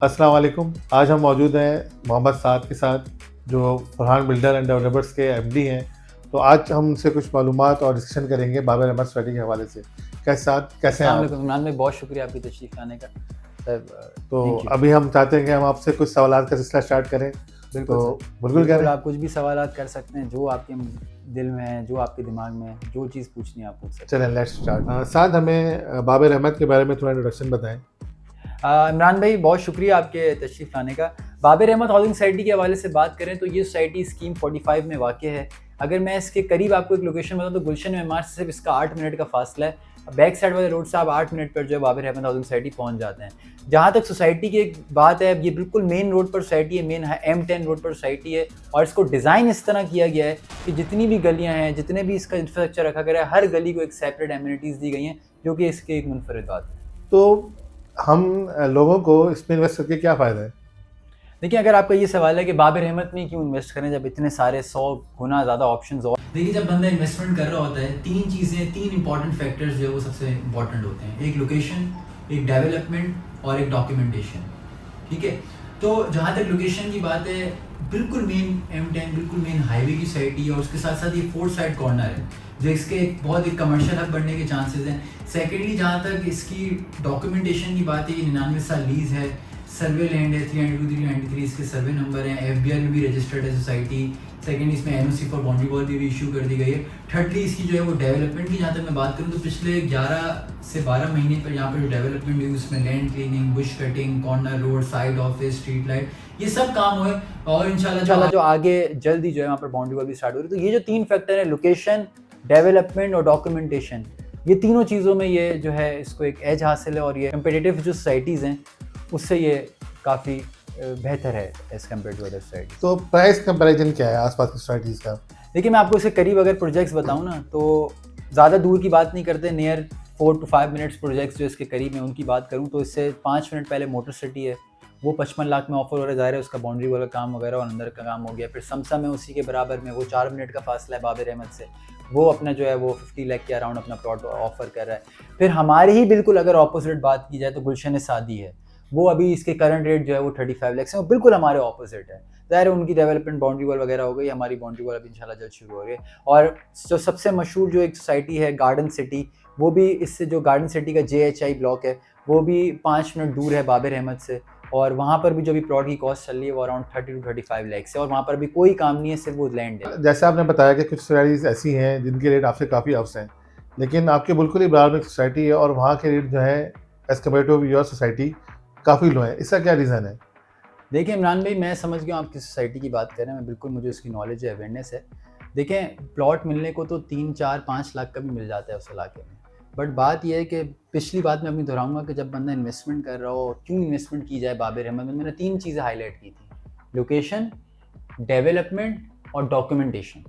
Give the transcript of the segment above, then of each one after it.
अस्सलाम वालेकुम। आज हम मौजूद हैं मोहम्मद साद के साथ, जो फरहान बिल्डर एंड डेवलपर्स के एमडी हैं। तो आज हम उनसे कुछ मालूमात और डिस्कशन करेंगे बाबर अहमद स्टडी के हवाले से। कैसे साद, कैसे हैं अस्सलाम आप? वालेकुम इमरान भाई, बहुत शुक्रिया आपकी तशरीफ़ लाने का। सर तो थैंक यू। अभी हम चाहते हैं कि हम आपसे कुछ सवालात का सिलसिला स्टार्ट करें। बिल्कुल तो सर, बिल्कुल कह रहे बिल्कुल हैं? आप कुछ भी सवालात कर सकते हैं, जो आपके दिल में है, जो आपके दिमाग में है, जो चीज़ पूछनी है आप पूछ सकते चलें लेट्स स्टार्ट। साद, हमें बाबर अहमद के बारे में थोड़ा इंट्रोडक्शन बताएँ। हैं। इमरान भाई, बहुत शुक्रिया आपके तशरीफ़ लाने का। बाबर अहमद हाउसिंग सोसाइटी के हवाले से बात करें तो ये सोसाइटी स्कीम 45 में वाक़ है। अगर मैं इसके करीब आपको एक लोकेशन बताऊँ तो गुलशन मेमार से सिर्फ इसका 8 मिनट का फ़ासला है। बैक साइड वाले रोड से आप 8 मिनट पर जो है बाबर अहमद हाउसिंग सोसाइटी पहुँच जाते हैं। जहाँ तक सोसाइटी की एक बात है, ये बिल्कुल मेन रोड पर सोसाइटी है, मेन M10 रोड पर सोसाइटी है और इसको डिज़ाइन इस तरह किया गया है कि जितनी भी गलियाँ हैं, जितने भी इसका इंफ्रास्ट्रक्चर रखा गया है, हर गली को एक सेपरेट एमिनिटीज़ दी गई हैं, जो कि इसकी एक मुनफरिद बात है। तो हम लोगों को इसमें इन्वेस्ट करके क्या फ़ायदा है? देखिए, अगर आपका ये सवाल है कि बाबर अहमद में क्यों इन्वेस्ट करें जब इतने सारे 100 गुना ज़्यादा ऑप्शंस और देखिए, जब बंदा इन्वेस्टमेंट कर रहा होता है, तीन इंपॉर्टेंट फैक्टर्स जो है वो सबसे इंपॉर्टेंट होते हैं। एक लोकेशन, एक डेवलपमेंट और एक डॉक्यूमेंटेशन। ठीक है, तो जहाँ तक लोकेशन की बात है, बिल्कुल मेन M10 बिल्कुल मेन हाईवे की साइड ही है और उसके साथ साथ ये 4 साइड कॉर्नर है, जो इसके बहुत एक कमर्शियल हब बनने के चांसेस हैं। सेकेंडली, जहाँ तक इसकी डॉक्यूमेंटेशन की बात है, ये 99 साल लीज है, सर्वे लैंड है, 392-393 इसके सर्वे नंबर हैं, FBR में भी रजिस्टर्ड है सोसाइटी। सेकेंड, इसमें NOC फॉर बाउंड्री वॉल भी इशू कर दी गई है। थर्डली, इसकी जो है वो डेवलपमेंट की जहाँ तक मैं बात करूँ तो पिछले 11 से 12 महीने पर यहाँ पर जो डेवलपमेंट हुई उसमें land cleaning, Bush cutting, corner road, side office, street light, ये सब काम हुए और इंशाल्लाह जो आगे जल्द ही जो है वहाँ पर बाउंड्री वॉल भी स्टार्ट हो रही है। तो ये जो 3 फैक्टर है, लोकेशन, डेवलपमेंट और डॉक्यूमेंटेशन, ये तीनों चीज़ों में ये जो है इसको एक एज हासिल है और ये कम्पिटिटिव जो सोसाइटीज़ हैं उससे ये काफ़ी बेहतर है as compare to other societies. तो प्राइस कंपैरिजन क्या है आस-पास की सोसाइटीज़ का? देखिए, मैं आपको इसके करीब अगर प्रोजेक्ट्स बताऊँ ना, तो ज़्यादा दूर की बात नहीं करते, नियर 4 to 5 मिनट्स प्रोजेक्ट्स जो इसके करीब हैं उनकी बात करूँ तो इससे 5 मिनट पहले मोटर सिटी है, वो 55 लाख में ऑफर हो रहा है। ज़ाहिर है उसका बाउंड्री वाला काम वगैरह और अंदर का काम हो गया। फिर समसा में उसी के बराबर में, वो 4 मिनट का फासला है बाबर अहमद से, वो अपना जो है वो 50 लाख के अराउंड अपना प्लॉट ऑफर कर रहा है। फिर हमारे ही बिल्कुल अगर ऑपोजिट बात की जाए तो गुलशन सादी है, वो अभी इसके करंट रेट जो है वो 35 लाख है, वो बिल्कुल हमारे ऑपोजिट है। ज़ाहिर है उनकी डेवलपमेंट बाउंड्री वॉल वगैरह हो गई, हमारी बाउंड्री वॉल अभी इंशाल्लाह जल्द शुरू हो रही है। और जो सबसे मशहूर जो एक सोसाइटी है गार्डन सिटी, वो भी इससे, जो गार्डन सिटी का JHI ब्लॉक है, वो भी 5 मिनट दूर है बाबर अहमद से और वहाँ पर भी जो भी प्लॉट की कॉस्ट चल रही है वो अराउंड 30 to 35 लाख है और वहाँ पर भी कोई काम नहीं है, सिर्फ वो लैंड है। जैसे आपने बताया कि कुछ सोसाइटीज़ ऐसी हैं जिनके रेट आपसे काफ़ी अप्स हैं, लेकिन आपके बिल्कुल ही बराबर में एक सोसाइटी है और वहाँ के रेट जो है as compare to your society काफ़ी लो है। इसका क्या रीज़न है? देखिए इमरान भाई, मैं समझ गया आप किस सोसाइटी की बात कर रहे हैं, मैं बिल्कुल, मुझे उसकी नॉलेज है, अवेयरनेस है। देखें, प्लॉट मिलने को तो 3, 4, 5 लाख का भी मिल जाता है उस इलाके में, बट बात यह है कि पिछली बात मैं अपनी दोहराऊंगा कि जब बंदा इन्वेस्टमेंट कर रहा हो, क्यों इन्वेस्टमेंट की जाए बाबर अहमद में, मैंने 3 चीज़ें हाईलाइट की थी: लोकेशन, डेवलपमेंट और डॉक्यूमेंटेशन।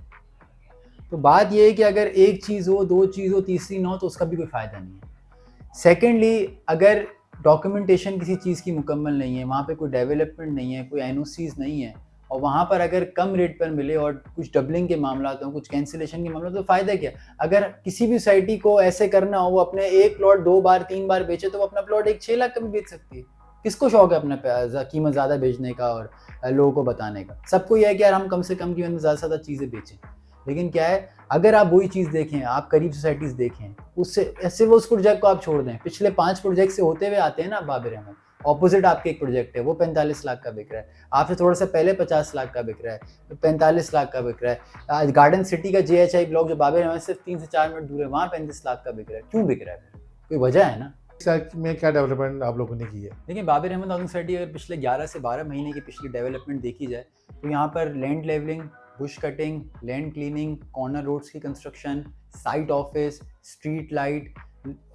तो बात यह है कि अगर एक चीज़ हो, 2 चीज़ हो, तीसरी ना हो तो उसका भी कोई फ़ायदा नहीं है। सेकेंडली, अगर डॉक्यूमेंटेशन किसी चीज़ की मुकम्मल नहीं है, वहाँ पे कोई डेवलपमेंट नहीं है, कोई NOCs नहीं है और वहाँ पर अगर कम रेट पर मिले और कुछ डबलिंग के मामला हों, कुछ कैंसिलेशन के मामला, तो फ़ायदा क्या? अगर किसी भी सोसाइटी को ऐसे करना हो, वो अपने एक प्लॉट 2 बार 3 बार बेचे तो वो अपना प्लॉट 6 लाख का भी बेच सकती है। किसको शौक है अपना कीमत ज़्यादा बेचने का और लोगों को बताने का? सबको यह है कि यार हम कम से कम कीमत में ज़्यादा से ज़्यादा चीज़ें बेचें। लेकिन क्या है, अगर आप वही चीज़ देखें, आप करीब सोसाइटीज़ देखें, उससे ऐसे वो उस प्रोजेक्ट को आप छोड़ दें, पिछले 5 प्रोजेक्ट से होते हुए आते हैं ना बाबर अहमद, ऑपोजिट आपके एक प्रोजेक्ट है, वो 45 लाख का बिक रहा है, आपसे थोड़ा सा पहले 50 लाख का बिक रहा है, 45 लाख का बिक रहा है। आज गार्डन सिटी का JHI ब्लॉक जो बाबर अहमद से 3 से 4 मिनट दूर है, वहाँ 35 लाख का बिक रहा है। क्यों बिक रहा है? कोई वजह है ना। इस में क्या डेवलपमेंट आप लोगों ने की है? देखिए, बाबर अहमद हाउसिंग सोसाइटी अगर पिछले 11 से 12 महीने की पिछली डेवलपमेंट देखी जाए तो यहाँ पर land levelling, bush cutting, land cleaning, corner roads की construction, site office, street light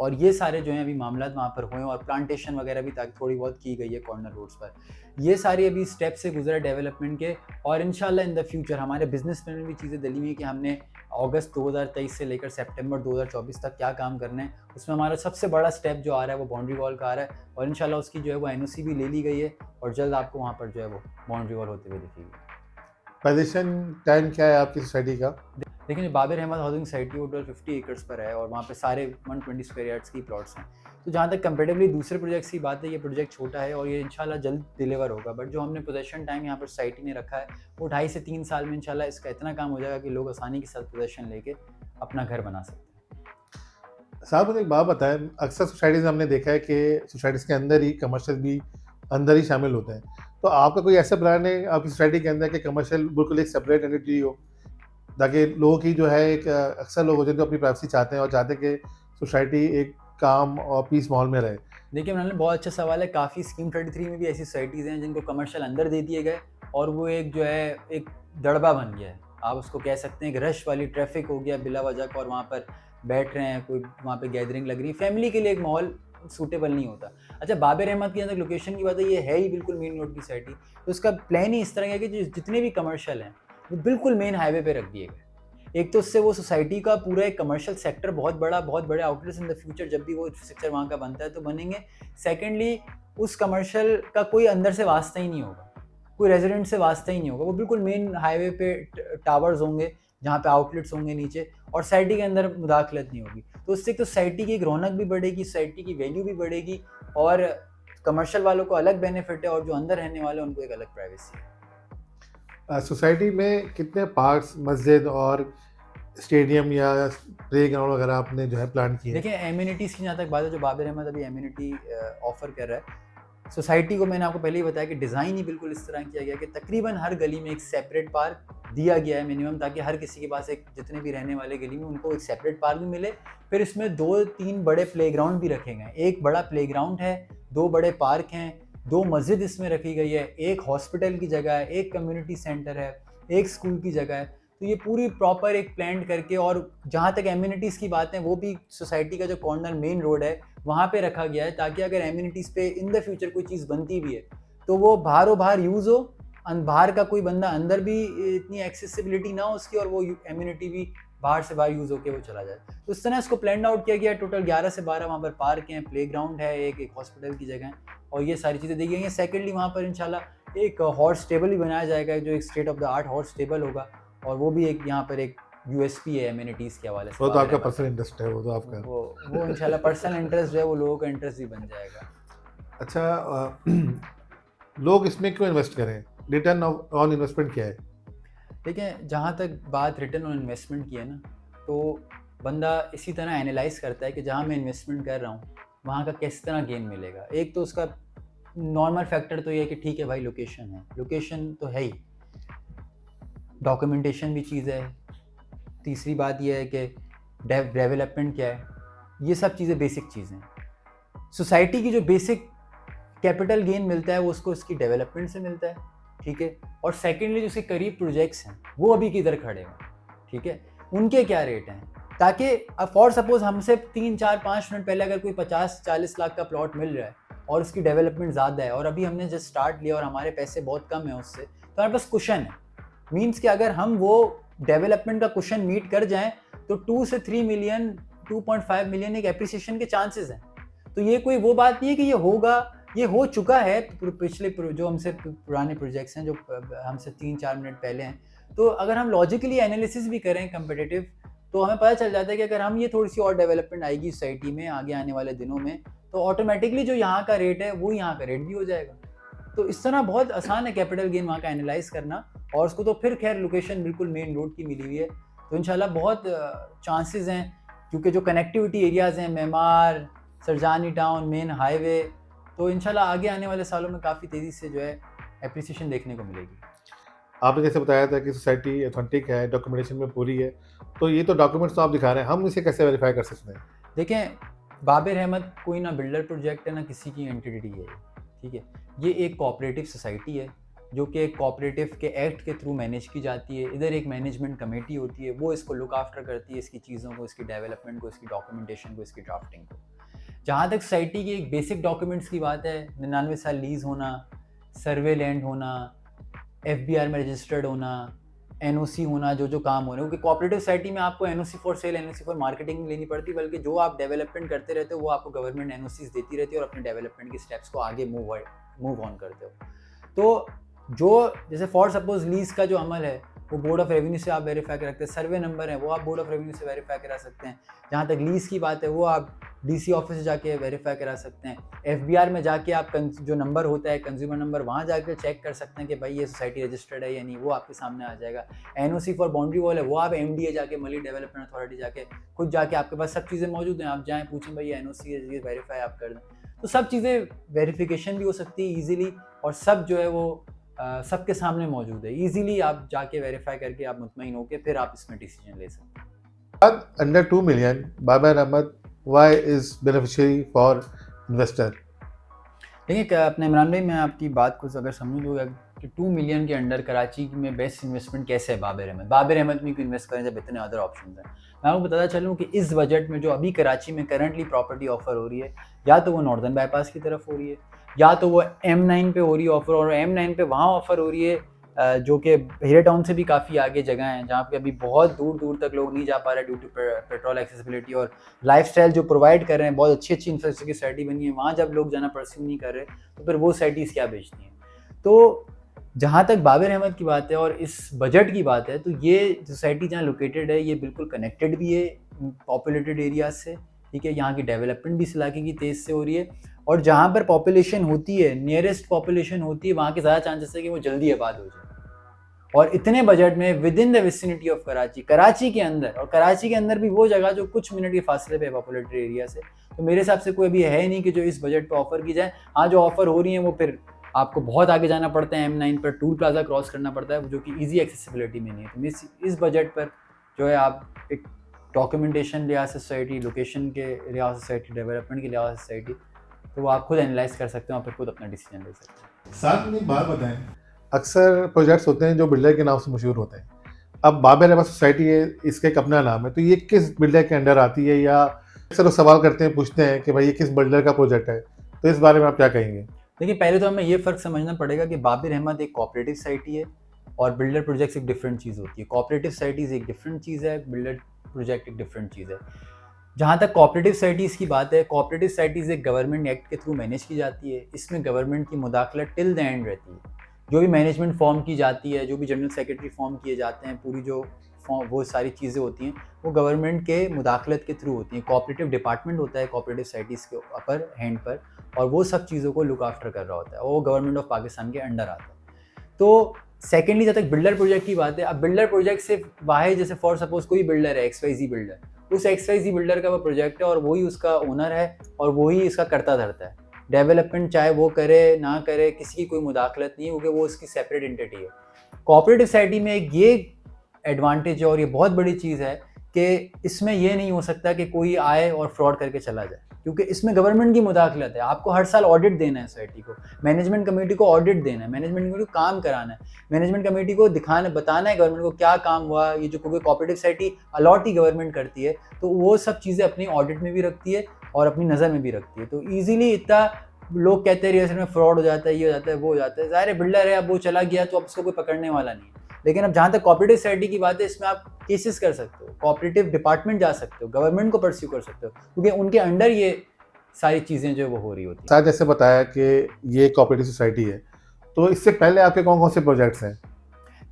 और ये सारे जो हैं अभी मामला वहाँ पर हुए हैं और प्लांटेशन वगैरह भी ताकि थोड़ी बहुत की गई है कॉर्नर रोड्स पर। ये सारी अभी स्टेप से गुजरा डेवलपमेंट के और इंशाल्लाह इन द फ्यूचर हमारे बिजनेस प्लान में भी चीज़ें डली हुई है कि हमने अगस्त 2023 से लेकर सितंबर 2024 तक क्या काम करना है। उसमें हमारा सबसे बड़ा स्टेप जो आ रहा है वो बाउंड्री वॉल का आ रहा है और इंशाल्लाह उसकी जो है वो NOC भी ले ली गई है और जल्द आपको वहाँ पर जो है वो बाउंड्री वॉल होते हुए दिखेगी। पोजीशन टाइम क्या है आपकी सोसाइटी का? लेकिन बाबर अहमद हाउसिंग सोसाइटी वो 50 एकर्स पर है और वहाँ पे सारे 120 स्क्वायर यार्ड्स की प्लॉट्स हैं। तो जहाँ तक कंपेरेटिवली दूसरे प्रोजेक्ट्स की बात है, ये प्रोजेक्ट छोटा है और ये इंशाल्लाह जल्द डिलीवर होगा। बट जो हमने पोजेशन टाइम यहाँ पर सोसाइटी ने रखा है वो 2.5 से 3 साल में इंशाल्लाह इसका इतना काम हो जाएगा कि लोग आसानी के साथ पोजेशन लेके अपना घर बना सकते हैं। साहब मुझे एक बात बताएं, अक्सर सोसाइटीज़ में हमने देखा है कि सोसाइटीज़ के अंदर ही कमर्शियल भी अंदर ही शामिल होते हैं, तो आपका कोई ऐसा प्लान है आपकी सोसाइटी के अंदर कि कमर्शियल बिल्कुल एक सेपरेट एंटिटी हो, ताकि लोगों की जो है एक अक्सर लोग होते हैं जो अपनी प्राइवेसी चाहते हैं और चाहते हैं कि सोसाइटी एक काम और पीस माहौल में रहे। देखिए मैंने बहुत अच्छा सवाल है। काफ़ी स्कीम 33 में भी ऐसी सोसाइटीज़ हैं जिनको कमर्शियल अंदर दे दिए गए और वो एक जो है एक दड़बा बन गया है, आप उसको कह सकते हैं कि रश वाली ट्रैफिक हो गया बिला वजह का, और वहाँ पर बैठ रहे हैं, कोई वहाँ पे गैदरिंग लग रही है, फैमिली के लिए एक माहौल सूटेबल नहीं होता। अच्छा, बाबर अहमद के अंदर लोकेशन की बात है, ये है ही बिल्कुल मेन रोड की सोसाइटी, तो उसका प्लान ही इस तरह का है कि जितने भी कमर्शियल हैं वो बिल्कुल मेन हाईवे पे रख दिए गए। एक तो उससे वो सोसाइटी का पूरा एक कमर्शियल सेक्टर बहुत बड़े आउटलेट्स इन द फ्यूचर जब भी वो सेक्टर वहाँ का बनता है तो बनेंगे। सेकेंडली उस कमर्शियल का कोई अंदर से वास्ता ही नहीं होगा, कोई रेजिडेंट से वास्ता ही नहीं होगा, वो बिल्कुल मेन हाईवे पे टावर्स होंगे जहाँ पे आउटलेट्स होंगे नीचे, और सोसाइटी के अंदर मुदाखलत नहीं होगी। तो उससे तो सोसाइटी की एक रौनक भी बढ़ेगी, सोसाइटी की वैल्यू भी बढ़ेगी, और कमर्शियल वालों को अलग बेनिफिट है और जो अंदर रहने वाले हैं उनको एक अलग प्राइवेसी है। सोसाइटी में कितने पार्क्स, मस्जिद और स्टेडियम या प्ले ग्राउंड वगैरह आपने जो है प्लान किए? देखिए एम्यूनिटीज़ की जहाँ तक बात है, जो बाबर अहमद अभी एम्यूनिटी ऑफर कर रहा है सोसाइटी को, मैंने आपको पहले ही बताया कि डिज़ाइन ही बिल्कुल इस तरह किया गया कि तकरीबन हर गली में एक सेपरेट पार्क दिया गया है मिनिमम, ताकि हर किसी के पास एक जितने भी रहने वाले गली में उनको एक सेपरेट पार्क भी मिले। फिर इसमें 2-3 बड़े प्लेग्राउंड भी रखे गए हैं, एक बड़ा प्लेग्राउंड है, 2 बड़े पार्क हैं, 2 मस्जिद इसमें रखी गई है, एक हॉस्पिटल की जगह है, एक कम्युनिटी सेंटर है, एक स्कूल की जगह है। तो ये पूरी प्रॉपर एक प्लान करके, और जहाँ तक एम्यूनिटीज़ की बात है वो भी सोसाइटी का जो कॉर्नर मेन रोड है वहाँ पे रखा गया है, ताकि अगर एम्यूनिटीज़ पे इन द फ्यूचर कोई चीज़ बनती भी है तो वो बाहर यूज़ हो, बाहर का कोई बंदा अंदर भी इतनी एक्सेसिबिलिटी ना हो उसकी, और वो एम्यूनिटी भी बाहर से बाहर यूज़ होकर वो चला जाए। तो इस तरह इसको प्लान आउट किया गया। टोटल 11 से 12 वहाँ पर पार्क हैं, प्ले ग्राउंड है, एक हॉस्पिटल की जगह है, और ये सारी चीज़ें दी गई हैं। सेकेंडली वहाँ पर इंशाल्लाह एक हॉर्स टेबल भी बनाया जाएगा, जो एक state of the art horse table होगा, और वो भी एक यहाँ पर एक यूएसपी है एम्यूनिटीज़ के हवाले से। वो तो आपका पर्सनल इंटरेस्ट है, वो तो आपका वो इंशाल्लाह पर्सनल इंटरेस्ट है, वो लोगों का इंटरेस्ट भी बन जाएगा। अच्छा, लोग इसमें क्यों इन्वेस्ट करें? रिटर्न ऑन इन्वेस्टमेंट क्या है? देखिए जहाँ तक बात रिटर्न ऑन इन्वेस्टमेंट की है ना, तो बंदा इसी तरह एनालाइज करता है कि जहाँ मैं इन्वेस्टमेंट कर रहा हूँ वहाँ का किस तरह गेन मिलेगा। एक तो उसका नॉर्मल फैक्टर तो ये है कि ठीक है भाई लोकेशन है, लोकेशन तो है ही, डॉक्यूमेंटेशन भी चीज़ है, तीसरी बात यह है कि डेवलपमेंट क्या है, ये सब चीज़ें बेसिक चीज़ें हैं। सोसाइटी की जो बेसिक कैपिटल गेन मिलता है वो उसको उसकी डेवलपमेंट से मिलता है, ठीक है। और सेकेंडली जो उसके करीब प्रोजेक्ट्स हैं वो अभी किधर खड़े हैं, ठीक है, उनके क्या रेट हैं, ताकि फॉर सपोज हमसे 3-4-5 मिनट पहले अगर कोई 50-40 लाख का प्लॉट मिल रहा है और उसकी डेवलपमेंट ज़्यादा है और अभी हमने जस्ट स्टार्ट लिया और हमारे पैसे बहुत कम है उससे, तो हमारे पास कुशन है। मीन्स कि अगर हम वो डेवलपमेंट का कुशन मीट कर जाएं तो 2 से 3 मिलियन 2.5 मिलियन एक एप्रिसिएशन के चांसेस हैं। तो ये कोई वो बात नहीं है कि ये होगा, ये हो चुका है पिछले जो हमसे पुराने प्रोजेक्ट्स हैं जो हमसे 3-4 मिनट पहले हैं। तो अगर हम लॉजिकली एनालिसिस भी करें कंपेटिटिव, तो हमें पता चल जाता है कि अगर हम ये थोड़ी सी और डेवलपमेंट आएगी सोसाइटी में आगे आने वाले दिनों में, तो ऑटोमेटिकली जो यहाँ का रेट है वो यहाँ का रेट भी हो जाएगा। तो इस तरह बहुत आसान है कैपिटल गेन वहाँ का एनालाइज करना, और उसको तो फिर खैर लोकेशन बिल्कुल मेन रोड की मिली हुई है, तो इंशाल्लाह बहुत चांसेस हैं, क्योंकि जो कनेक्टिविटी एरियाज़ हैं, Maymar, Sarjani town, main highway, तो इंशाल्लाह आगे आने वाले सालों में काफ़ी तेज़ी से जो है एप्रिसिएशन देखने को मिलेगी। आपने जैसे बताया था कि सोसाइटी ऑथेंटिक है, डॉक्यूमेंटेशन में पूरी है, तो ये तो डॉक्यूमेंट्स तो आप दिखा रहे हैं, हम इसे कैसे वेरीफाई कर सकते हैं? देखें बाबर अहमद कोई ना बिल्डर प्रोजेक्ट है ना किसी की एंटिटी है, ठीक है, ये एक कोऑपरेटिव सोसाइटी है जो कि एक कोऑपरेटिव के एक्ट के थ्रू मैनेज की जाती है। इधर एक मैनेजमेंट कमेटी होती है, वो इसको लुक आफ्टर करती है, इसकी चीज़ों को, इसकी डेवलपमेंट को, इसकी डॉक्यूमेंटेशन को, इसकी ड्राफ्टिंग को। जहाँ तक सोसाइटी की एक बेसिक डॉक्यूमेंट्स की बात है, 99 साल लीज़ होना, सर्वे लैंड होना, FBR में रजिस्टर्ड होना, NOC होना, जो काम हो रहे हैं, क्योंकि कोऑपरेटिव सोसाइटी में आपको NOC for sale, NOC for marketing लेनी पड़ती, बल्कि जो आप डेवलपमेंट करते रहते हो वो आपको गवर्नमेंट NOCs देती रहती है और अपने डेवलपमेंट के स्टेप्स को आगे मूव ऑन करते हो। तो जो जैसे फॉर सपोज लीज़ का जो अमल है वो बोर्ड ऑफ रेवेन्यू से आप वेरीफाई कर सकते हैं। सर्वे नंबर है वो आप बोर्ड ऑफ रेवेन्यू से वेरीफाई करा सकते हैं। जहाँ तक लीज की बात है वो आप डीसी ऑफिस से जाके वेरीफाई करा सकते हैं। एफबीआर में जाके आप जो नंबर होता है कंज्यूमर नंबर, वहाँ जाके चेक कर सकते हैं कि भाई ये सोसाइटी रजिस्टर्ड है या नहीं, वो आपके सामने आ जाएगा। एनओसी फॉर बाउंड्री वॉल है वो आप एमडीए जाके, मली डेवलपमेंट अथॉरिटी जाके खुद जाके, आपके पास सब चीज़ें मौजूद हैं, आप जाएँ पूछें भाई ये एनओसी है, ये वेरीफाई आप कर दें, तो सब चीज़ें वेरिफिकेशन भी हो सकती है ईजिली, और सब जो है वो सबके सामने मौजूद है। ईजिली आप जाके वेरीफाई करके आप मुतमईन होकर फिर आप इसमें डिसीजन ले सकते हैं। Under 2 million, Babar Ahmad why is beneficiary for investor? देखिए अपने इमरान भाई, मैं आपकी बात को अगर समझ लूँगा कि 2 मिलियन के अंडर कराची में बेस्ट इन्वेस्टमेंट कैसे है बाबर अहमद में क्यों इन्वेस्ट करें जब इतने अदर ऑप्शन हैं। मैं आपको बताता चलूँ कि इस बजट में जो अभी कराची में करंटली प्रॉपर्टी ऑफर हो रही है, या तो वो नॉर्दर्न बाईपास की तरफ हो रही है, या तो वो M9 पे हो रही है ऑफर, और M9 पे वहाँ ऑफर हो रही है जो कि हीरा टाउन से भी काफ़ी आगे जगह हैं, जहाँ पे अभी बहुत दूर दूर तक लोग नहीं जा पा रहे ड्यू टू पेट्रोल एक्सेसिबिलिटी, और लाइफस्टाइल जो प्रोवाइड कर रहे हैं, बहुत अच्छी इंफ्रास्ट्रक्चर की सोसाइटी बनी है, वहाँ जब लोग जाना परस्यू नहीं कर रहे तो फिर वो सोसाइटीज़ क्या बेचती हैं। तो जहाँ तक बाबर अहमद की बात है और इस बजट की बात है, तो ये सोसाइटी जहाँ लोकेटेड है ये बिल्कुल कनेक्टेड भी है पॉपुलेटेड एरियाज से, ठीक है। यहाँ की डेवलपमेंट भी इस इलाके की तेज़ से हो रही है, और जहाँ पर पॉपुलेशन होती है, नियरेस्ट पॉपुलेशन होती है, वहाँ के ज़्यादा चांसेस है कि वो जल्दी आबाद हो जाए। और इतने बजट में with in the vicinity of Karachi के अंदर, और कराची के अंदर भी वो जगह जो कुछ मिनट के फासले पे पॉपुलेटेड एरिया से, तो मेरे हिसाब से कोई भी है नहीं कि जो इस बजट पे ऑफर की जाए। हाँ, जो ऑफर हो रही है वो फिर आपको बहुत आगे जाना पड़ता है, M9 पर टूल प्लाजा क्रॉस करना पड़ता है, जो कि ईजी एक्सेसिबिलिटी में नहीं है। तो इस बजट पर जो है आप एक डॉक्यूमेंटेशन लिहाज से सोसाइटी, लोकेशन के लिहाज से सोसाइटी, डेवलपमेंट के लिहाज से सोसाइटी, तो वो आप खुद एनालाइज कर सकते हो और फिर खुद अपना डिसीजन ले सकते हैं। साथ में बात बताएं, अक्सर प्रोजेक्ट्स होते हैं जो बिल्डर के नाम से मशहूर होते हैं। अब बाबर अहमद सोसाइटी है, इसका एक अपना नाम है, तो ये किस बिल्डर के अंडर आती है, या अक्सर लोग सवाल करते हैं, पूछते हैं कि भाई ये किस बिल्डर का प्रोजेक्ट है, तो इस बारे में आप क्या कहेंगे? देखिए पहले तो हमें ये फ़र्क समझना पड़ेगा कि बाबर अहमद एक कोऑपरेटिव सोसाइटी है और बिल्डर प्रोजेक्ट्स एक डिफरेंट चीज़ होती है। कोऑपरेटिव सोसाइटीज़ एक डिफरेंट चीज़ है, बिल्डर प्रोजेक्ट एक डिफरेंट चीज़ है। जहाँ तक कोऑपरेटिव सोसाइटीज़ की बात है, कोऑपरेटिव सोसाइटीज़ एक गवर्नमेंट एक्ट के थ्रू मैनेज की जाती है। इसमें गवर्नमेंट की मुदाखलत टिल द एंड रहती है। जो भी मैनेजमेंट फॉर्म की जाती है, जो भी जनरल सेक्रेटरी फॉर्म किए जाते हैं, पूरी जो फॉर्म, वो सारी चीज़ें होती हैं वो गवर्नमेंट के मुदाखलत के थ्रू होती हैं। कोऑपरेटिव डिपार्टमेंट होता है कोऑपरेटिव सोसाइटीज़ के अपर हैंड पर, और वो सब चीज़ों को लुक आफ्टर कर रहा होता है, वो गवर्नमेंट ऑफ पाकिस्तान के अंडर आता है। तो सेकेंडली, जब तक बिल्डर प्रोजेक्ट की बात है, अब बिल्डर प्रोजेक्ट से बाहर, जैसे फॉर सपोज कोई बिल्डर है XYZ बिल्डर, उस XYZ बिल्डर का वो प्रोजेक्ट है और वही उसका ओनर है और वही इसका करता धरता है। डेवलपमेंट चाहे वो करे ना करे, किसी की कोई मुदाखलत नहीं है, क्योंकि वो उसकी सेपरेट एंटिटी है। कोऑपरेटिव सोसाइटी में एक ये एडवांटेज है और ये बहुत बड़ी चीज़ है कि इसमें ये नहीं हो सकता कि कोई आए और फ्रॉड करके चला जाए, क्योंकि इसमें गवर्नमेंट की मुदाखलत है। आपको हर साल ऑडिट देना है सोसाइटी को, मैनेजमेंट कमेटी को ऑडिट देना है, मैनेजमेंट कमेटी को काम कराना है, मैनेजमेंट कमेटी को दिखाना, बताना है गवर्नमेंट को क्या काम हुआ। ये जो क्योंकि कोऑपरेटिव सोसाइटी अलॉट ही गवर्नमेंट करती है, तो वो सब चीज़ें अपनी ऑडिट में भी रखती है और अपनी नज़र में भी रखती है। तो ईजिली इतना लोग कहते हैं रियल एस्टेट में फ्रॉड हो जाता है, ये हो जाता है, वो हो जाता है, ज़ाहिर है बिल्डर है, अब वो चला गया तो अब उसको कोई पकड़ने वाला नहीं है। लेकिन अब जहाँ तक कोऑपरेटिव सोसाइटी की बात है, इसमें आप केसेस कर सकते हो, कोऑपरेटिव डिपार्टमेंट जा सकते हो, गवर्नमेंट को परस्यू कर सकते हो, क्योंकि उनके अंडर ये सारी चीज़ें जो वो हो रही होती हैं। साथ जैसे बताया कि ये कोऑपरेटिव सोसाइटी है, तो इससे पहले आपके कौन कौन से प्रोजेक्ट्स हैं?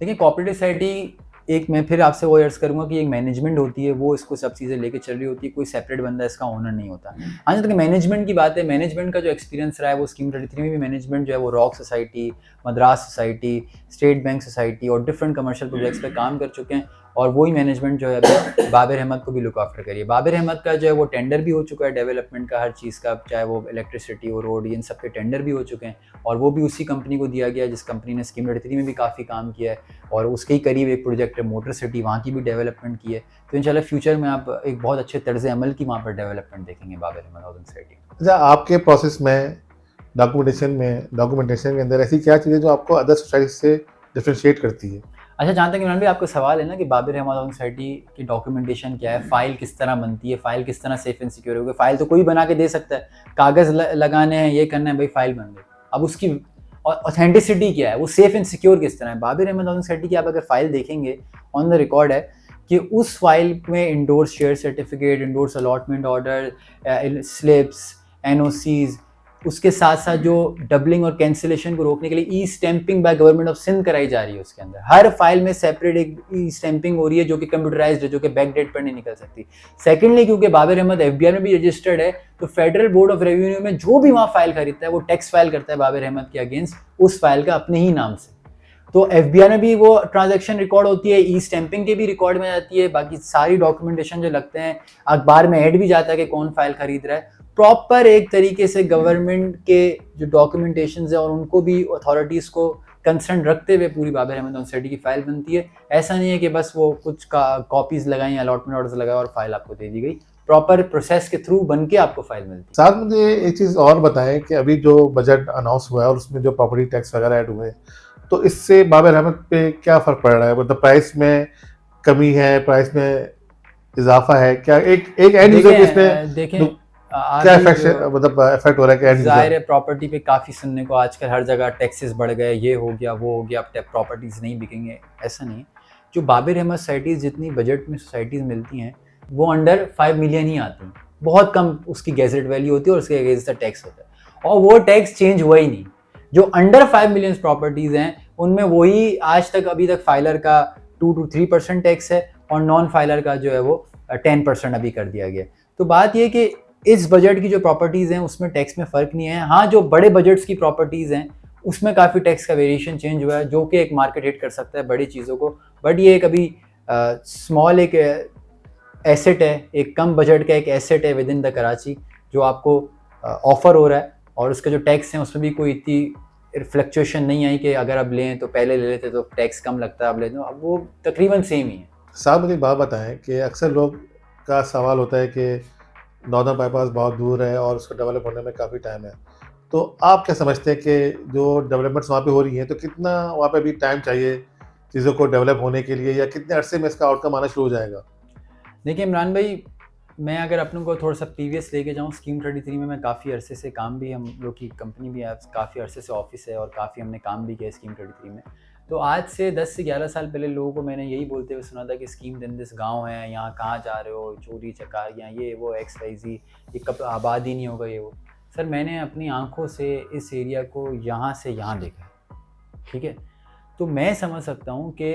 देखिए कोऑपरेटिव सोसाइटी, एक मैं फिर आपसे वो अर्ज करूँगा कि एक मैनेजमेंट होती है, वो इसको सब चीज़ें लेके चल रही होती है, कोई सेपरेट बंदा इसका ओनर नहीं होता। हाँ, जब तक मैनेजमेंट की बात है, मैनेजमेंट का जो एक्सपीरियंस रहा है वो स्कीम 33 में भी मैनेजमेंट जो है वो rock society, Madras society, state bank society और डिफरेंट कमर्शियल प्रोजेक्ट्स पे काम कर चुके हैं, और वही मैनेजमेंट जो है अभी बाबर अहमद को भी लुक आफ्टर करिए। बाबर अहमद का जो है वो टेंडर भी हो चुका है डेवलपमेंट का, हर चीज़ का, चाहे वो इलेक्ट्रिसिटी और रोड, इन सब के टेंडर भी हो चुके हैं, और वो भी उसी कंपनी को दिया गया जिस कंपनी ने स्कीम 33 में भी काफ़ी काम किया है, और उसके ही करीब एक प्रोजेक्ट है मोटर सिटी, वहाँ की भी डेवलपमेंट की है। तो इंशाल्लाह फ्यूचर में आप एक बहुत अच्छे तर्ज अमल की वहाँ पर डेवलपमेंट देखेंगे बाबर अहमद हाउसिंग सोसाइटी। अच्छा, आपके प्रोसेस में डॉक्यूमेंटेशन के अंदर ऐसी क्या चीज़ें जो आपको अदर सोसाइटी से डिफ्रेंशिएट करती है? अच्छा, जहाँ तक इमरान भाई आपका सवाल है ना कि बाबर अहमद हाउसिंग सोसाइटी की डॉक्यूमेंटेशन क्या है, फ़ाइल किस तरह बनती है, फ़ाइल किस तरह सेफ एंड सिक्योर होगी। फ़ाइल तो कोई बना के दे सकता है, कागज़ लगाने हैं, ये करना है, भाई फ़ाइल बन गई। अब उसकी ऑथेंटिसिटी क्या है, वो सेफ एंड सिक्योर किस तरह है। बाबर अहमद हाउसिंग सोसाइटी की आप अगर फ़ाइल देखेंगे, ऑन द रिकॉर्ड है कि उस फाइल में endorse share certificate, endorse allotment order, slips, NOCs, उसके साथ साथ जो डबलिंग और कैंसिलेशन को रोकने के लिए e stamping by government of Sindh कराई जा रही है। उसके अंदर हर फाइल में सेपरेट एक ई स्टैंपिंग हो रही है जो कि कंप्यूटराइज्ड है, जो कि बैक डेट पर नहीं निकल सकती। सेकेंडली, क्योंकि बाबर अहमद एफबीआई में भी रजिस्टर्ड है, तो फेडरल बोर्ड ऑफ रेवेन्यू में जो भी वहाँ फाइल खरीदता है वो टैक्स फाइल करता है बाबर अहमद के अगेंस्ट उस फाइल का अपने ही नाम से। तो एफबीआई में भी वो ट्रांजैक्शन रिकॉर्ड होती है, ई स्टैंपिंग के भी रिकॉर्ड में जाती है, बाकी सारी डॉक्यूमेंटेशन जो लगते हैं, अखबार में ऐड भी जाता है कि कौन फाइल खरीद रहा है। प्रॉपर एक तरीके से गवर्नमेंट के जो डॉक्यूमेंटेशन है और उनको भी अथॉरिटीज को कंसर्न रखते हुए पूरी बाबर अहमद सोसाइटी की फाइल बनती है। ऐसा नहीं है कि बस वो कुछ कॉपीज लगाई, अलॉटमेंट ऑर्डर्स लगाए और फाइल आपको दे दी गई। प्रॉपर प्रोसेस के थ्रू बन के आपको फाइल मिलती है। साथ मुझे एक चीज़ और बताएं कि अभी जो बजट अनाउंस हुआ है और उसमें जो प्रॉपर्टी टैक्स वगैरह ऐड हुए हैं, तो इससे बाबर अहमद पे क्या फ़र्क पड़ रहा है? मतलब प्राइस में कमी है, प्राइस में इजाफा है क्या? एक एंड यूजर के इसमें देखें क्या इफेक्ट हो रहा है कि एंड जाहिर है प्रॉपर्टी पे काफ़ी सुनने को आजकल हर जगह टैक्सेस बढ़ गए, ये हो गया वो हो गया, अब प्रॉपर्टीज़ नहीं बिकेंगे। ऐसा नहीं, जो बाबर अहमद सोसाइटीज़ जितनी बजट में सोसाइटीज़ मिलती हैं वो अंडर 5 मिलियन ही आती हैं, बहुत कम उसकी गैजेट वैल्यू होती है और उसके अगेंस्ट टैक्स होता है, और वो टैक्स चेंज हुआ ही नहीं। जो अंडर 5 मिलियन प्रॉपर्टीज़ हैं उनमें वही आज तक अभी तक फाइलर का 2 to 3% टैक्स है और नॉन फाइलर का जो है वो 10% अभी कर दिया गया। तो बात ये कि इस बजट की जो प्रॉपर्टीज़ हैं उसमें टैक्स में फ़र्क नहीं है। हाँ, जो बड़े बजट्स की प्रॉपर्टीज़ हैं उसमें काफ़ी टैक्स का वेरिएशन चेंज हुआ है, जो कि एक मार्केट हिट कर सकता है बड़ी चीज़ों को। बट ये एक अभी स्मॉल एक एसेट है, एक कम बजट का एक एसेट है विद इन द कराची, जो आपको ऑफर हो रहा है, और उसके जो टैक्स हैं उसमें भी कोई इतनी फ्लक्चुएशन नहीं आई कि अगर अब लें तो पहले ले लेते तो टैक्स कम लगता है, अब लेते अब वो तकरीबन सेम ही है। साहब मुझे बात बताएं कि अक्सर लोग का सवाल होता है कि नॉर्दर्न बाईपास बहुत दूर है और उसको डेवलप होने में काफ़ी टाइम है, तो आप क्या समझते हैं कि जो डेवलपमेंट्स वहाँ पे हो रही हैं तो कितना वहाँ पे भी टाइम चाहिए चीज़ों को डेवलप होने के लिए, या कितने अरसे में इसका आउटकम आना शुरू हो जाएगा? देखिए इमरान भाई, मैं अगर अपनों को थोड़ा सा प्रीवियस लेके जाऊँ, स्कीम 33 में मैं काफ़ी अरसे से काम भी, हम लोग की कंपनी भी है, काफ़ी अरसे से ऑफिस है और काफ़ी हमने काम भी किया स्कीम 33 में। तो आज से 10 से 11 साल पहले लोगों को मैंने यही बोलते हुए सुना था कि स्कीम दिस गांव है, यहाँ कहाँ जा रहे हो, चोरी चकारियाँ, ये वो XYZ, ये कब आबाद ही नहीं होगा ये वो। सर मैंने अपनी आंखों से इस एरिया को यहाँ से यहाँ देखा, ठीक है। तो मैं समझ सकता हूँ कि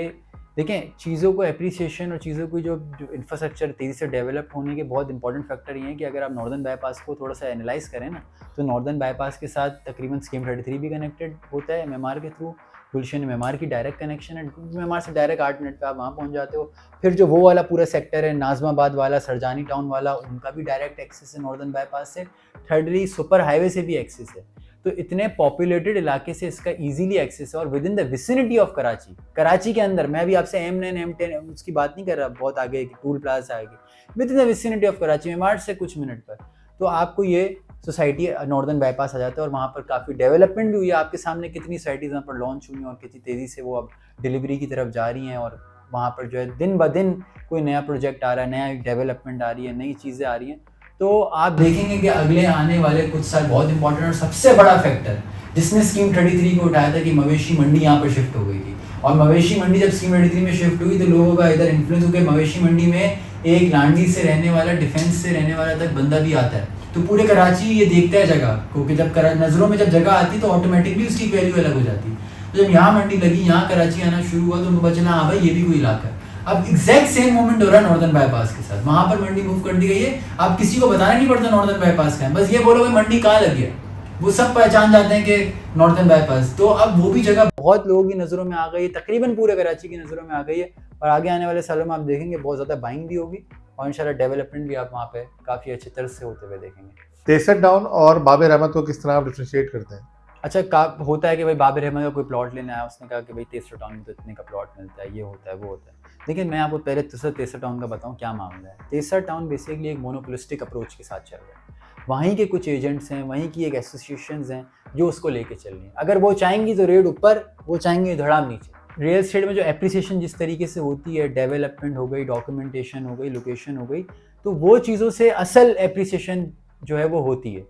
देखें, चीज़ों को एप्रिसिएशन और चीज़ों की जो इंफ्रास्ट्रक्चर तेज़ी से डेवलप होने के बहुत इंपॉर्टेंट फैक्टर ये हैं कि अगर आप नॉर्दर्न बाईपास को थोड़ा सा एनालाइज करें ना, तो नॉर्दर्न बाईपास के साथ तकरीबन स्कीम 33 भी कनेक्टेड होता है MMR के थ्रू। गुलशन MMR की डायरेक्ट कनेक्शन है, MMR से डायरेक्ट 8 मिनट पे आप वहाँ पहुँच जाते हो। फिर जो वो वाला पूरा सेक्टर है, नाजमाबाद वाला, सरजानी टाउन वाला, उनका भी डायरेक्ट एक्सेस है नॉर्दर्न बाईपास से। थर्डली सुपर हाईवे से भी एक्सेस है। तो इतने पॉपुलेटेड इलाके से इसका इजीली एक्सेस है और with in the vicinity of Karachi के अंदर, मैं भी आपसे M9 M10 उसकी बात नहीं कर रहा, बहुत आगे टूल प्लाजा आएगी, with in the vicinity of Karachi में मार्च से कुछ मिनट पर तो आपको ये सोसाइटी नॉर्दर्न बाईपास आ जाता है। और वहाँ पर काफ़ी डेवलपमेंट भी हुई है, आपके सामने कितनी सोसाइटीज़ वहाँ पर लॉन्च हुई हैं और कितनी तेज़ी से वो अब डिलीवरी की तरफ जा रही हैं, और वहाँ पर जो है दिन ब दिन कोई नया प्रोजेक्ट आ रहा है, नया डेवलपमेंट आ रही है, नई चीज़ें आ रही हैं। तो आप देखेंगे कि अगले आने वाले कुछ साल बहुत इंपॉर्टेंट और सबसे बड़ा फैक्टर जिसने स्कीम 33 को उठाया था कि मवेशी मंडी यहाँ पर शिफ्ट हो गई थी। और मवेशी मंडी जब स्कीम 33 में शिफ्ट हुई तो लोगों का इधर इन्फ्लुएंस हो गया, मवेशी मंडी में एक लांडी से रहने वाला, डिफेंस से रहने वाला तक बंदा भी आता है। तो पूरे कराची ये देखता है जगह, क्योंकि जब नज़रों में जब जगह आती तो ऑटोमेटिकली उसकी वैल्यू अलग हो जाती है। तो जब यहाँ मंडी लगी, यहाँ कराची आना शुरू हुआ तो उनको पता चला हाँ भाई ये भी कोई इलाका है। अब एग्जैक्ट सेम मोमेंट हो रहा है नॉर्दर्न बाईपास के साथ, वहां पर मंडी मूव कर दी गई है। अब किसी को बताना नहीं पड़ता नॉर्दर्न बाईपास का है, बस ये बोलो भाई मंडी कहाँ लगी है, वो सब पहचान जाते हैं कि नॉर्दर्न बाईपास। तो अब वो भी जगह बहुत लोगों की नज़रों में आ गई है, तकरीबन पूरे कराची की नज़रों में आ गई है, और आगे आने वाले सालों में आप देखेंगे बहुत ज़्यादा बाइंग भी होगी और इंशाल्लाह डेवलपमेंट भी आप वहाँ पे काफ़ी अच्छी तरह से होते हुए देखेंगे। तेसर टाउन और बाबर अहमद को किस तरह आप डिफरेंशिएट करते हैं? अच्छा, होता है कि भाई बाबर अहमद का कोई प्लॉट लेना है, उसने कहा कि भाई तेसर टाउन में तो इतने का प्लॉट मिलता है, ये होता है वो होता है। लेकिन मैं आपको पहले तेसर टाउन का बताऊं क्या मामला है। तेसर टाउन बेसिकली एक मोनोपोलिस्टिक अप्रोच के साथ चल रहा है। वहीं के कुछ एजेंट्स हैं, वहीं की एक एसोसिएशंस हैं जो उसको लेके चल रही हैं। अगर वो चाहेंगी तो रेट ऊपर, वो चाहेंगे धड़ाम नीचे। रियल एस्टेट में जो एप्रिसिएशन जिस तरीके से होती है, डेवलपमेंट हो गई, डॉक्यूमेंटेशन हो गई, लोकेशन हो गई, तो वो चीज़ों से असल एप्रिसिएशन जो है वो होती है,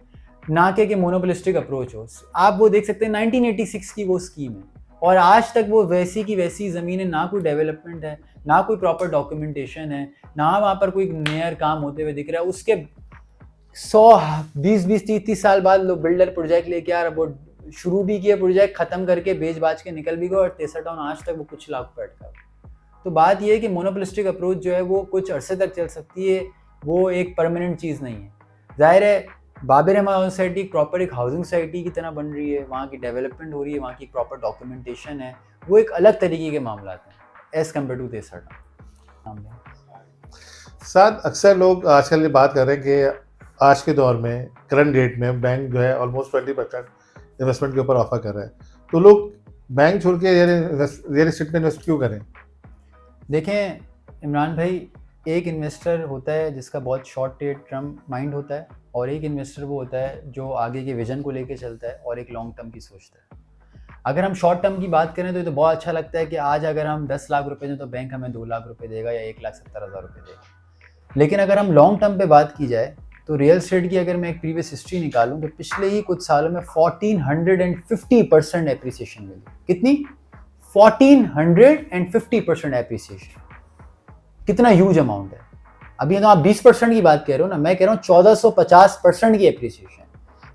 ना कि मोनोपोलिस्टिक अप्रोच हो। आप वो देख सकते हैं 1986 की वो स्कीम है और आज तक वो वैसी की वैसी ज़मीनें, ना कोई डेवलपमेंट है, ना कोई प्रॉपर डॉक्यूमेंटेशन है, ना वहाँ पर कोई नया काम होते हुए दिख रहा है। उसके 20-30 साल बाद लोग बिल्डर प्रोजेक्ट लेके आ रहा, वो शुरू भी किया प्रोजेक्ट, खत्म करके बेच बाच के निकल भी गया और 63 टाउन आज तक वो कुछ लाख पे अटका। तो बात ये है कि मोनोपोलिस्टिक अप्रोच जो है वो कुछ अरसे तक चल सकती है, वो एक परमानेंट चीज़ नहीं है। जाहिर है बाबर रहमान सोसाइटी प्रॉपर एक हाउसिंग सोसाइटी की तरह बन रही है, वहाँ की डेवलपमेंट हो रही है, वहाँ की प्रॉपर डॉक्यूमेंटेशन है, वो एक अलग तरीके के मामला हैं एज़ कम्पेयर टू 63 टाउन। साथ अक्सर लोग आजकल ये बात कर रहे हैं कि आज के दौर में करंट डेट में बैंक जो है ऑलमोस्ट 20% इन्वेस्टमेंट के ऊपर ऑफर कर रहा है, तो लोग बैंक छोड़ के रियल एस्टेट में इन्वेस्ट क्यों करें? देखें इमरान भाई, एक इन्वेस्टर होता है जिसका बहुत शॉर्ट टर्म माइंड होता है, और एक इन्वेस्टर वो होता है जो आगे के विजन को लेके चलता है और एक लॉन्ग टर्म की सोचता है। अगर हम शॉर्ट टर्म की बात करें तो ये तो बहुत अच्छा लगता है कि आज अगर हम 10 लाख रुपए दें तो बैंक हमें 2 लाख रुपए देगा या 1,70,000 रुपये देगा। लेकिन अगर हम लॉन्ग टर्म पे बात की जाए तो रियल एस्टेट की अगर मैं एक प्रीवियस हिस्ट्री निकालूं तो पिछले ही कुछ सालों में 1450% एप्रिसिएशन मिली। कितनी? 1450% एप्रिसिएशन। कितना ह्यूज अमाउंट है। अभी तो आप 20% की बात कह रहे हो ना, मैं कह रहा हूँ 1450% की एप्रिसिएशन।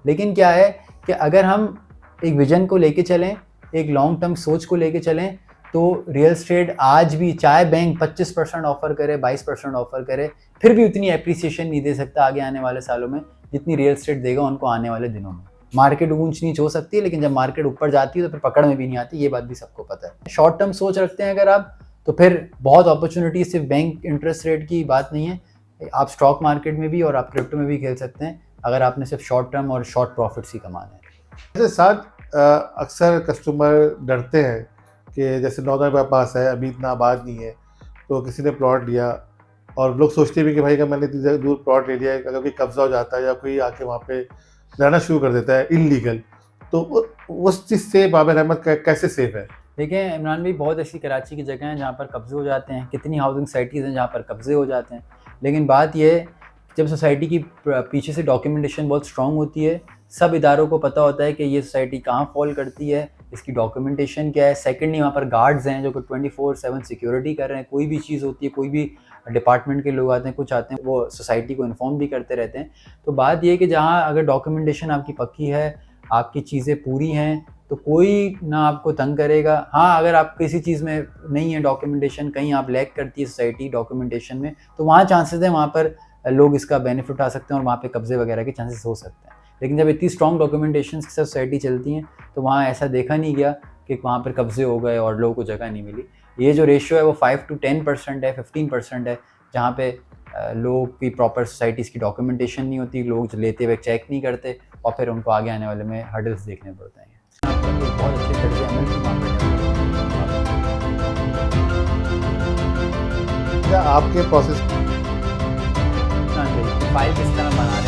लेकिन क्या है कि अगर हम एक विजन को लेके चलें, एक लॉन्ग टर्म सोच को लेके चलें, तो रियल एस्टेट आज भी चाहे बैंक 25% ऑफर करे, 22% ऑफर करे, फिर भी उतनी एप्रिसिएशन नहीं दे सकता आगे आने वाले सालों में जितनी रियल एस्टेट देगा उनको आने वाले दिनों में। मार्केट ऊंच नीच हो सकती है, लेकिन जब मार्केट ऊपर जाती है तो फिर पकड़ में भी नहीं आती, ये बात भी सबको पता है। शॉर्ट टर्म सोच रखते हैं अगर आप, तो फिर बहुत अपॉर्चुनिटी, सिर्फ बैंक इंटरेस्ट रेट की बात नहीं है, आप स्टॉक मार्केट में भी और आप क्रिप्टो में भी खेल सकते हैं अगर आपने सिर्फ शॉर्ट टर्म और शॉर्ट प्रॉफिट्स ही कमाना है। जैसे साथ अक्सर कस्टमर डरते हैं कि जैसे नॉर्दर्न बाईपास है, अभी इतना आबाद नहीं है, तो किसी ने प्लॉट लिया और लोग सोचते भी कि भाई अगर मैंने इतनी दूर प्लॉट ले लिया, अगर कोई कब्जा हो जाता है या कोई आके वहाँ पे रहना शुरू कर देता है इलीगल, तो उस चीज़ से बाबर अहमद कैसे सेफ है? देखिए इमरान भाई, बहुत ऐसी कराची की जगह हैं जहाँ पर कब्जे हो जाते हैं, कितनी हाउसिंग सोसाइटीज़ हैं जहाँ पर कब्जे हो जाते हैं। लेकिन बात यह है जब सोसाइटी की पीछे से डॉक्यूमेंटेशन बहुत स्ट्रांग होती है, सब इदारों को पता होता है कि ये सोसाइटी कहाँ फॉल करती है, इसकी डॉक्यूमेंटेशन क्या है। सेकेंडली वहाँ पर गार्ड्स हैं जो कि 24/7 सिक्योरिटी कर रहे हैं। कोई भी चीज़ होती है, कोई भी डिपार्टमेंट के लोग आते हैं, कुछ आते हैं, वो सोसाइटी को इन्फॉर्म भी करते रहते हैं। तो बात ये है कि जहाँ अगर डॉक्यूमेंटेशन आपकी पक्की है, आपकी चीज़ें पूरी हैं, तो कोई ना आपको तंग करेगा। हाँ, अगर आप किसी चीज़ में नहीं है डॉक्यूमेंटेशन, कहीं आप लैग करती है सोसाइटी डॉक्यूमेंटेशन में, तो वहाँ चांसेस हैं वहाँ पर लोग इसका बेनिफिट उठा सकते हैं और वहाँ पे कब्जे वगैरह के चांसेस हो सकते हैं। लेकिन जब इतनी स्ट्रॉन्ग डॉक्यूमेंटेशन के साथ सोसाइटी चलती हैं तो वहाँ ऐसा देखा नहीं गया कि वहाँ पर कब्जे हो गए और लोगों को जगह नहीं मिली। ये जो रेशियो है वो 5 to 10% है, 15% है, जहाँ पे लोगों की प्रॉपर सोसाइटीज़ की डॉक्यूमेंटेशन नहीं होती, लोग लेते हुए चेक नहीं करते और फिर उनको आगे आने वाले में हर्डल्स देखने पड़ते हैं। बहुत अच्छे तरीके से अमल की मांग क्या आपके प्रोसेस फाइल किस तरह बना